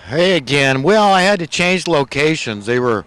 Hey again. Well, I had to change locations. They were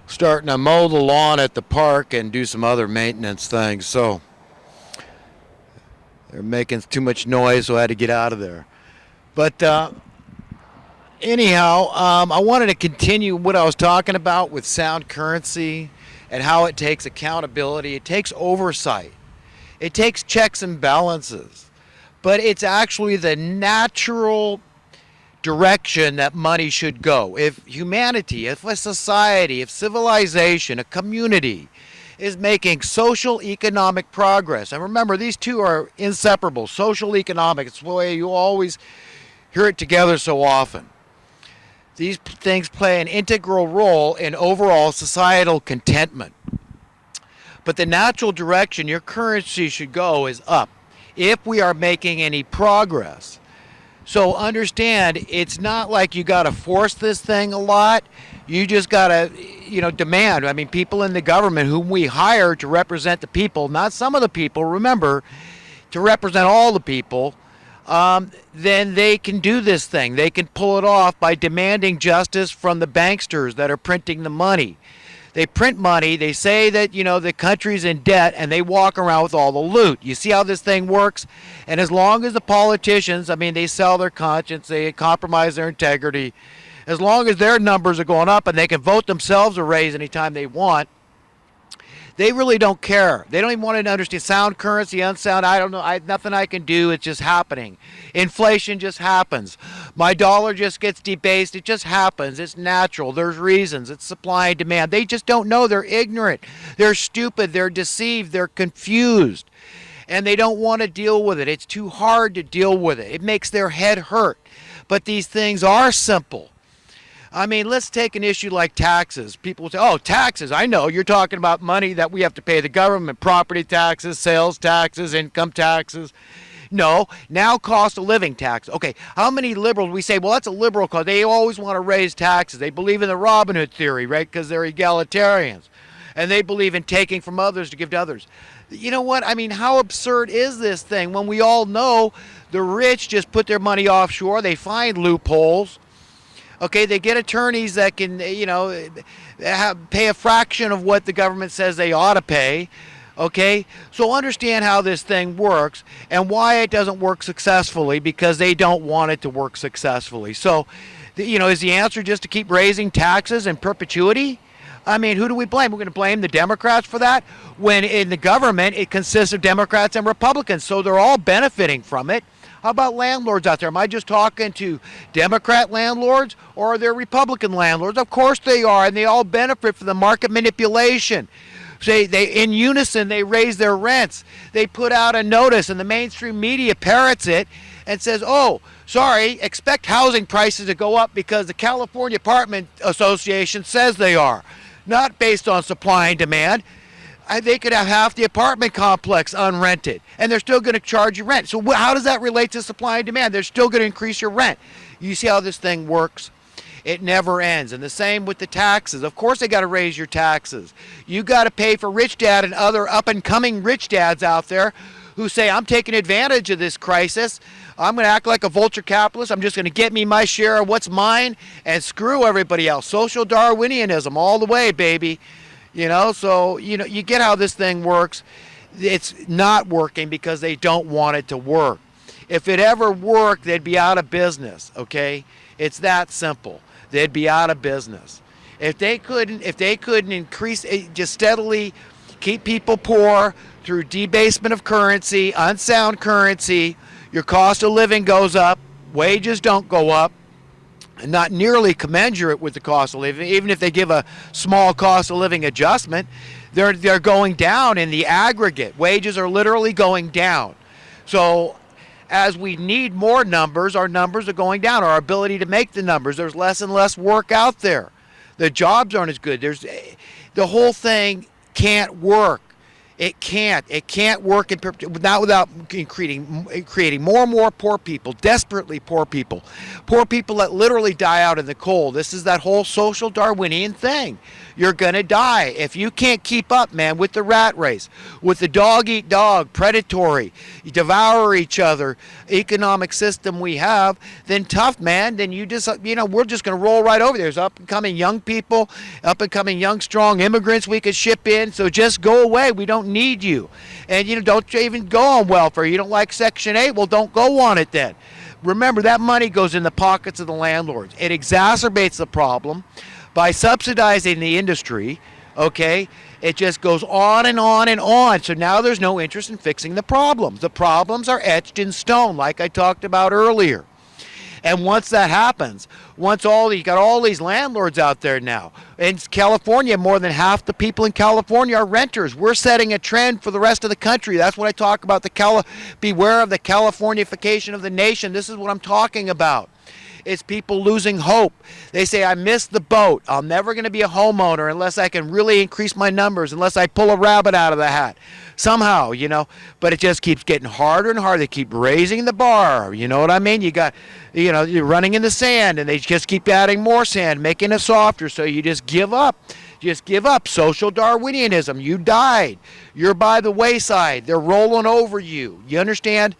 starting to mow the lawn at the park and do some other maintenance things. So they're making too much noise, so I had to get out of there. But anyhow, I wanted to continue what I was talking about with sound currency and how it takes accountability, it takes oversight, it takes checks and balances. But it's actually the natural direction that money should go. If humanity, if a society, if civilization, a community is making social economic progress, and remember these two are inseparable, social economic, it's the way you always hear it together so often. These things play an integral role in overall societal contentment. But the natural direction your currency should go is up if we are making any progress. So understand, it's not like you got to force this thing a lot. You just got to, demand. I mean, people in the government whom we hire to represent the people, not some of the people, remember, to represent all the people, then they can do this thing. They can pull it off by demanding justice from the banksters that are printing the money. They print money. They say that, the country's in debt, and they walk around with all the loot. You see how this thing works? And as long as the politicians, they sell their conscience, they compromise their integrity, as long as their numbers are going up and they can vote themselves a raise anytime they want, they really don't care. They don't even want to understand sound currency, unsound. I don't know. Nothing I can do. It's just happening. Inflation just happens. My dollar just gets debased. It just happens. It's natural. There's reasons. It's supply and demand. They just don't know. They're ignorant. They're stupid. They're deceived. They're confused. And they don't want to deal with it. It's too hard to deal with it. It makes their head hurt. But these things are simple. Let's take an issue like taxes. People say, oh, taxes. I know you're talking about money that we have to pay the government, property taxes, sales taxes, income taxes. No, now cost of living tax. Okay, how many liberals, we say, well, that's a liberal cause. They always want to raise taxes. They believe in the Robin Hood theory, right, because they're egalitarians. And they believe in taking from others to give to others. You know what? How absurd is this thing when we all know the rich just put their money offshore, they find loopholes. Okay, they get attorneys that can, pay a fraction of what the government says they ought to pay. Okay, so understand how this thing works and why it doesn't work successfully, because they don't want it to work successfully. So, is the answer just to keep raising taxes in perpetuity? Who do we blame? We're going to blame the Democrats for that? When in the government, it consists of Democrats and Republicans, so they're all benefiting from it. How about landlords out there? Am I just talking to Democrat landlords, or are there Republican landlords? Of course they are, and they all benefit from the market manipulation. Say they in unison, they raise their rents. They put out a notice, and the mainstream media parrots it and says, oh, sorry, expect housing prices to go up because the California Apartment Association says they are. Not based on supply and demand. They could have half the apartment complex unrented, and they're still going to charge you rent. So how does that relate to supply and demand? They're still going to increase your rent. You see how this thing works? It never ends. And the same with the taxes. Of course they got to raise your taxes. You got to pay for rich dad and other up-and-coming rich dads out there who say, I'm taking advantage of this crisis. I'm going to act like a vulture capitalist. I'm just going to get me my share of what's mine and screw everybody else. Social Darwinianism all the way, baby. So, you get how this thing works. It's not working because they don't want it to work. If it ever worked, they'd be out of business, okay? It's that simple. They'd be out of business. If they couldn't increase, just steadily keep people poor through debasement of currency, unsound currency, your cost of living goes up, wages don't go up, and not nearly commensurate with the cost of living. Even if they give a small cost of living adjustment, they're going down in the aggregate. Wages are literally going down. So as we need more numbers, our numbers are going down. Our ability to make the numbers, there's less and less work out there. The jobs aren't as good. The whole thing can't work It can't. It can't work not without creating more and more poor people, desperately poor people that literally die out in the cold. This is that whole social Darwinian thing. You're gonna die if you can't keep up, man, with the rat race, with the dog eat dog, predatory, devour each other economic system we have. Then tough, man. Then we're just gonna roll right over. There's up and coming young people, up and coming young strong immigrants we could ship in. So just go away. We don't need you. And don't even go on welfare. You don't like Section 8? Well, don't go on it then. Remember, that money goes in the pockets of the landlords. It exacerbates the problem by subsidizing the industry. Okay, it just goes on and on and on. So now there's no interest in fixing the problems. The problems are etched in stone, like I talked about earlier. And once that happens, you got all these landlords out there now. In California, more than half the people in California are renters. We're setting a trend for the rest of the country. That's what I talk about, beware of the Californification of the nation. This is what I'm talking about. It's people losing hope. They say, I missed the boat. I'm never going to be a homeowner unless I can really increase my numbers, unless I pull a rabbit out of the hat. Somehow, but it just keeps getting harder and harder. They keep raising the bar. You know what I mean? You're running in the sand, and they just keep adding more sand, making it softer, so you just give up. Just give up. Social Darwinianism. You died. You're by the wayside. They're rolling over you. You understand?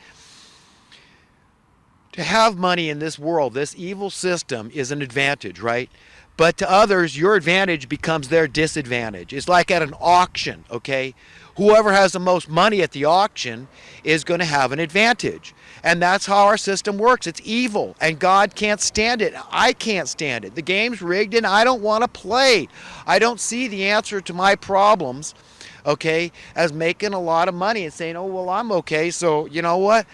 To have money in this world, this evil system, is an advantage, right? But to others, your advantage becomes their disadvantage. It's like at an auction, okay? Whoever has the most money at the auction is going to have an advantage. And that's how our system works. It's evil, and God can't stand it. I can't stand it. The game's rigged, and I don't want to play. I don't see the answer to my problems, okay, as making a lot of money and saying, oh, well, I'm okay, so you know what?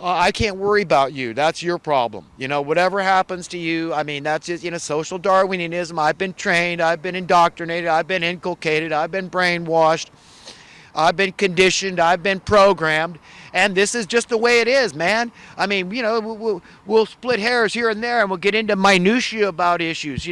I can't worry about you. That's your problem. Whatever happens to you, that's just, social Darwinianism. I've been trained. I've been indoctrinated. I've been inculcated. I've been brainwashed. I've been conditioned. I've been programmed. And this is just the way it is, man. We'll split hairs here and there, and we'll get into minutiae about issues,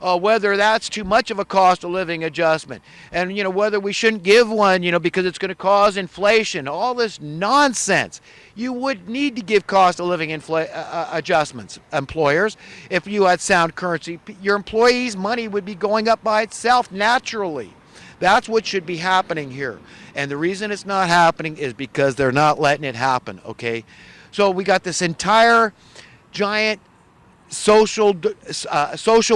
whether that's too much of a cost of living adjustment, and, whether we shouldn't give one, because it's going to cause inflation, all this nonsense. You would need to give cost of living adjustments, employers, if you had sound currency. Your employees' money would be going up by itself naturally. That's what should be happening here. And the reason it's not happening is because they're not letting it happen, okay? So we got this entire giant social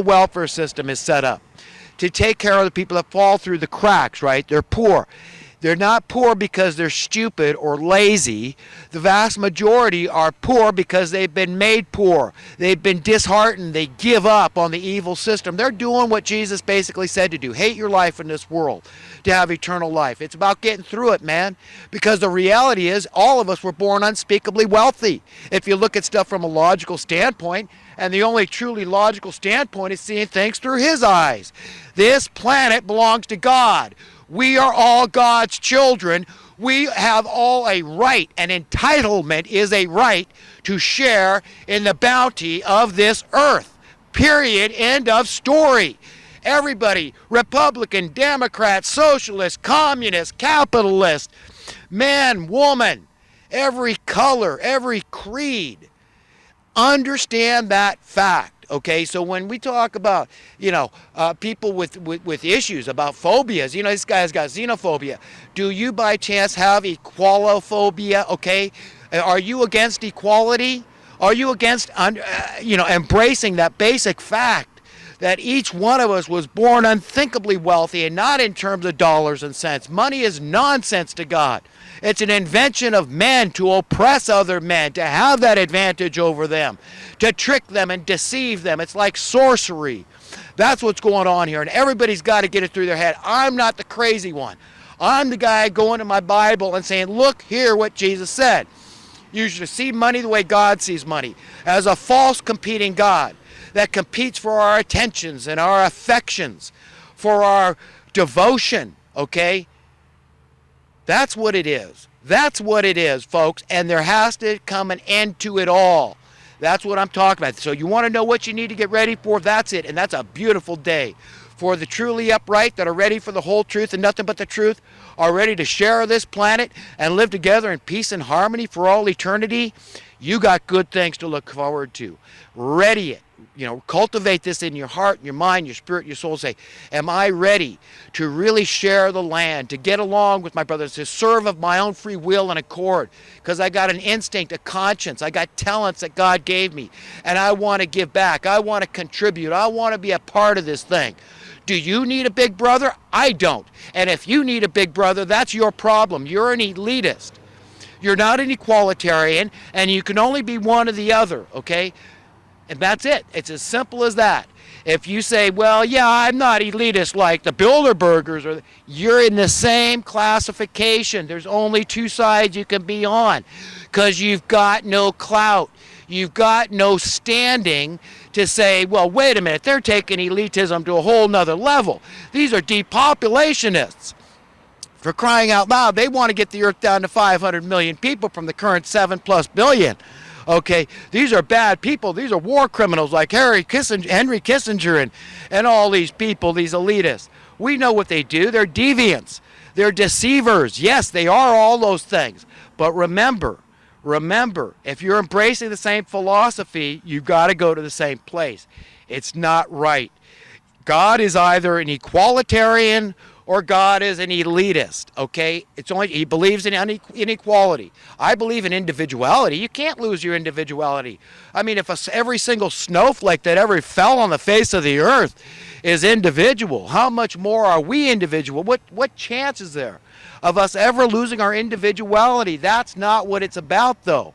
welfare system is set up to take care of the people that fall through the cracks, right? They're poor. They're not poor because they're stupid or lazy. The vast majority are poor because they've been made poor. They've been disheartened. They give up on the evil system. They're doing what Jesus basically said to do. Hate your life in this world to have eternal life. It's about getting through it, man. Because the reality is all of us were born unspeakably wealthy. If you look at stuff from a logical standpoint, and the only truly logical standpoint is seeing things through his eyes. This planet belongs to God. We are all God's children. We have all a right. An entitlement is a right to share in the bounty of this earth. Period. End of story. Everybody, Republican, Democrat, Socialist, Communist, Capitalist, man, woman, every color, every creed, understand that fact. Okay, so when we talk about, people with issues about phobias, this guy's got xenophobia. Do you by chance have equalophobia? Okay, are you against equality? Are you against, embracing that basic fact that each one of us was born unthinkably wealthy, and not in terms of dollars and cents? Money is nonsense to God. It's an invention of men to oppress other men, to have that advantage over them, to trick them and deceive them. It's like sorcery. That's what's going on here, and everybody's got to get it through their head. I'm not the crazy one. I'm the guy going to my Bible and saying, look here what Jesus said. You should see money the way God sees money, as a false competing God that competes for our attentions and our affections, for our devotion, okay? That's what it is. That's what it is, folks, and there has to come an end to it all. That's what I'm talking about. So you want to know what you need to get ready for? That's it, and that's a beautiful day. For the truly upright that are ready for the whole truth and nothing but the truth, are ready to share this planet and live together in peace and harmony for all eternity, you got good things to look forward to. Ready it. Cultivate this in your heart, your mind, your spirit, your soul. Say, am I ready to really share the land, to get along with my brothers, to serve of my own free will and accord? Because I got an instinct, a conscience, I got talents that God gave me, and I want to give back. I want to contribute. I want to be a part of this thing. Do you need a big brother? I don't. And if you need a big brother, that's your problem. You're an elitist. You're not an equalitarian, and you can only be one or the other, okay? And that's it. It's as simple as that. If you say, well, yeah, I'm not elitist like the Bilderbergers, you're in the same classification. There's only two sides you can be on because you've got no clout. You've got no standing to say, well, wait a minute, they're taking elitism to a whole nother level. These are depopulationists. For crying out loud, they want to get the earth down to 500 million people from the current 7+ billion. Okay, these are bad people. These are war criminals like Henry Kissinger and all these people, these elitists. We know what they do. They're deviants. They're deceivers. Yes, they are all those things. But remember, if you're embracing the same philosophy, you've got to go to the same place. It's not right. God is either an equalitarian or God is an elitist, okay? He believes in inequality. I believe in individuality. You can't lose your individuality. I mean, if every single snowflake that ever fell on the face of the earth is individual, how much more are we individual? What chance is there of us ever losing our individuality? That's not what it's about, though.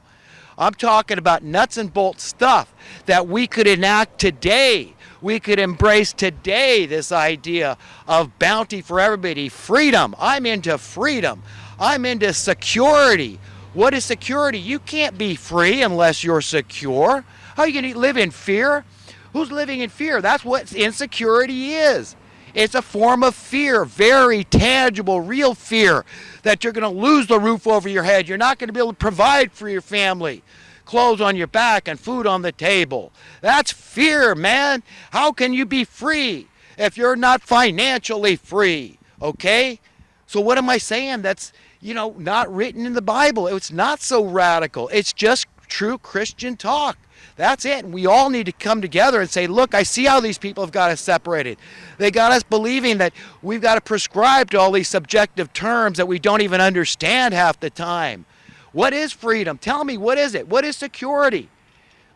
I'm talking about nuts and bolts stuff that we could enact today. We could embrace today this idea of bounty for everybody, freedom. I'm into freedom. I'm into security. What is security? You can't be free unless you're secure. How are you going to live in fear? Who's living in fear? That's what insecurity is. It's a form of fear, very tangible, real fear that you're going to lose the roof over your head. You're not going to be able to provide for your family. Clothes on your back and food on the table. That's fear, man. How can you be free if you're not financially free? Okay? So what am I saying? That's, not written in the Bible. It's not so radical. It's just true Christian talk. That's it. And we all need to come together and say, look, I see how these people have got us separated. They got us believing that we've got to prescribe to all these subjective terms that we don't even understand half the time. What is freedom? Tell me, what is it? What is security?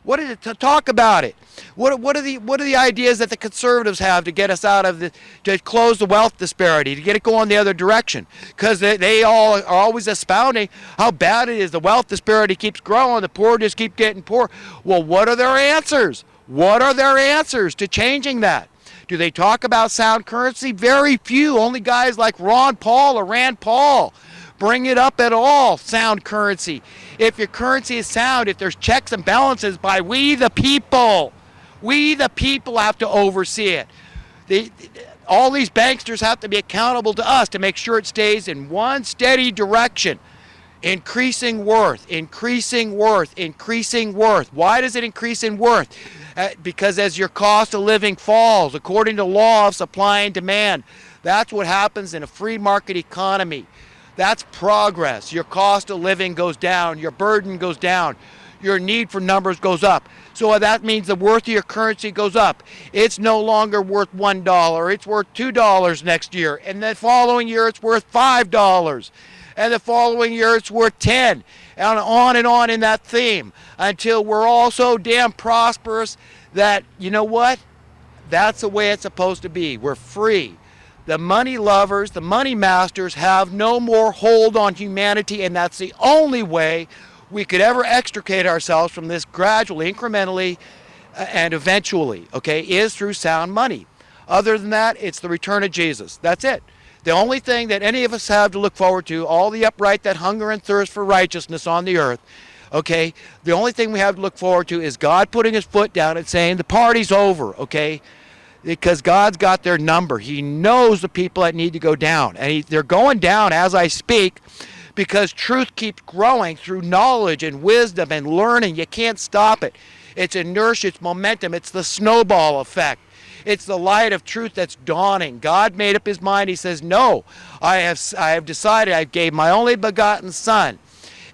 What is it? To talk about it. What are the ideas that the conservatives have to get us out of to close the wealth disparity, to get it going the other direction? Because they all are always expounding how bad it is. The wealth disparity keeps growing. The poor just keep getting poor. Well, what are their answers? What are their answers to changing that? Do they talk about sound currency? Very few. Only guys like Ron Paul or Rand Paul bring it up at all, sound currency. If your currency is sound, if there's checks and balances by we the people have to oversee it. All these banksters have to be accountable to us to make sure it stays in one steady direction. Increasing worth, increasing worth, increasing worth. Why does it increase in worth? Because as your cost of living falls, according to law of supply and demand, that's what happens in a free market economy. That's progress. Your cost of living goes down. Your burden goes down. Your need for numbers goes up. So that means the worth of your currency goes up. It's no longer worth $1. It's worth $2 next year. And the following year, it's worth $5. And the following year, it's worth 10. And on in that theme until we're all so damn prosperous that, you know what? That's the way it's supposed to be. We're free. The money lovers, the money masters have no more hold on humanity, and that's the only way we could ever extricate ourselves from this gradually, incrementally, and eventually, okay, is through sound money. Other than that, it's the return of Jesus. That's it. The only thing that any of us have to look forward to, all the upright that hunger and thirst for righteousness on the earth, okay, the only thing we have to look forward to is God putting his foot down and saying the party's over, okay? Because God's got their number. He knows the people that need to go down. And they're going down as I speak because truth keeps growing through knowledge and wisdom and learning. You can't stop it. It's inertia, it's momentum, it's the snowball effect. It's the light of truth that's dawning. God made up his mind. He says, no, I have decided. I gave my only begotten Son,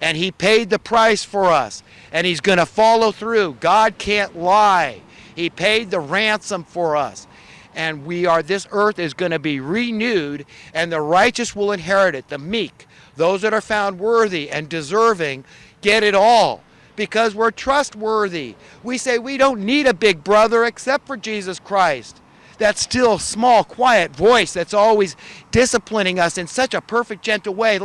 and he paid the price for us, and he's going to follow through. God can't lie. He paid the ransom for us. And this earth is going to be renewed, and the righteous will inherit it, the meek. Those that are found worthy and deserving get it all, because we're trustworthy. We say we don't need a big brother except for Jesus Christ. That still, small, quiet voice that's always disciplining us in such a perfect, gentle way.